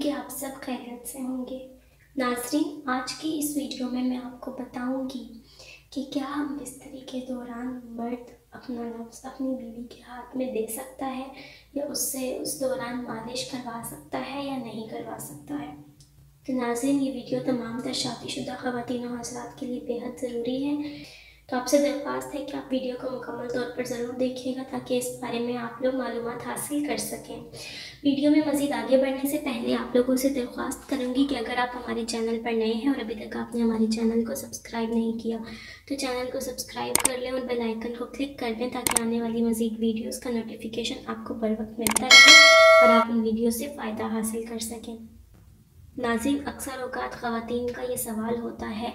کہ آپ سب خیریت سے ہوں گے۔ ناظرین، آج کی اس ویڈیو میں آپ کو بتاؤں گی کہ کیا ہم بستری کے دوران مرد اپنا نفس اپنی بیوی کے ہاتھ میں دے سکتا ہے یا اس سے اس دوران مالش کروا سکتا ہے یا نہیں کروا سکتا ہے۔ تو ناظرین، یہ ویڈیو تمام تر شادی شدہ خواتین و حضرات کے لیے بیحد ضروری ہے، تو آپ سے درخواست ہے کہ آپ ویڈیو کو مکمل طور پر ضرور دیکھیے گا تاکہ اس بارے میں آپ لوگ معلومات حاصل کر سکیں۔ ویڈیو میں مزید آگے بڑھنے سے پہلے آپ لوگوں سے درخواست کروں گی کہ اگر آپ ہمارے چینل پر نئے ہیں اور ابھی تک آپ نے ہمارے چینل کو سبسکرائب نہیں کیا تو چینل کو سبسکرائب کر لیں اور بیل آئیکن کو کلک کر دیں تاکہ آنے والی مزید ویڈیوز کا نوٹیفیکیشن آپ کو بر وقت ملتا رہے اور آپ ان ویڈیو سے فائدہ حاصل کر سکیں۔ ناظرین، اکثر اوقات خواتین کا یہ سوال ہوتا ہے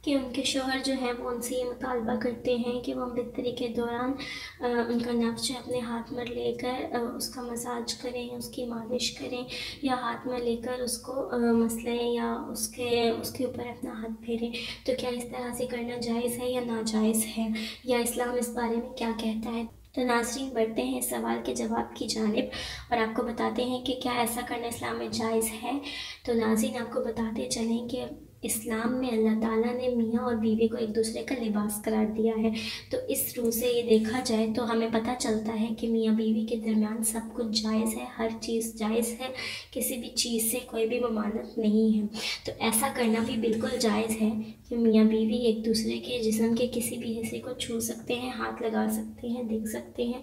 کہ ان کے شوہر جو ہیں وہ ان سے یہ مطالبہ کرتے ہیں کہ وہ بستری کے دوران ان کا نفس جو اپنے ہاتھ میں لے کر اس کا مساج کریں، اس کی مالش کریں یا ہاتھ میں لے کر اس کو مسلیں یا اس کے اوپر اپنا ہاتھ پھیریں۔ تو کیا اس طرح سے کرنا جائز ہے یا ناجائز ہے، یا اسلام اس بارے میں کیا کہتا ہے؟ تو ناظرین، بڑھتے ہیں اس سوال کے جواب کی جانب اور آپ کو بتاتے ہیں کہ کیا ایسا کرنا اسلام میں جائز ہے۔ تو ناظرین، آپ کو بتاتے چلیں کہ اسلام میں اللہ تعالیٰ نے میاں اور بیوی کو ایک دوسرے کا لباس قرار دیا ہے، تو اس روح سے یہ دیکھا جائے تو ہمیں پتہ چلتا ہے کہ میاں بیوی کے درمیان سب کچھ جائز ہے، ہر چیز جائز ہے، کسی بھی چیز سے کوئی بھی ممانعت نہیں ہے۔ تو ایسا کرنا بھی بالکل جائز ہے کہ میاں بیوی ایک دوسرے کے جسم کے کسی بھی حصے کو چھو سکتے ہیں، ہاتھ لگا سکتے ہیں، دیکھ سکتے ہیں،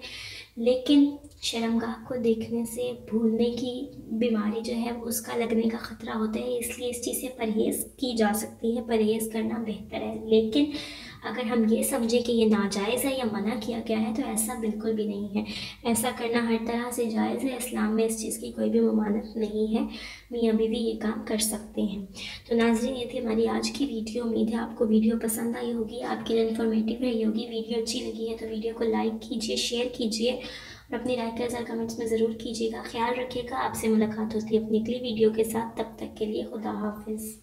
لیکن شرمگاہ کو دیکھنے سے بھولنے کی بیماری جو ہے اس کا لگنے کا خطرہ ہوتا ہے، اس لیے اس چیز سے پرہیز کی جا سکتی ہے، پرہیز کرنا بہتر ہے۔ لیکن اگر ہم یہ سمجھیں کہ یہ ناجائز ہے یا منع کیا گیا ہے تو ایسا بالکل بھی نہیں ہے، ایسا کرنا ہر طرح سے جائز ہے، اسلام میں اس چیز کی کوئی بھی ممانعت نہیں ہے، میاں بیوی یہ کام کر سکتے ہیں۔ تو ناظرین، یہ تھی ہماری آج کی ویڈیو، امید ہے آپ کو ویڈیو پسند آئی ہوگی، آپ کے لیے انفارمیٹیو رہی ہوگی۔ ویڈیو اچھی لگی ہے تو ویڈیو کو لائک کیجیے، شیئر کیجیے اور اپنی رائے کا اظہار کمنٹس میں ضرور کیجیے گا۔ خیال رکھیے گا، آپ سے ملاقات ہوتی ہے اپنی اگلی ویڈیو کے ساتھ، تب تک کے لیے خدا حافظ۔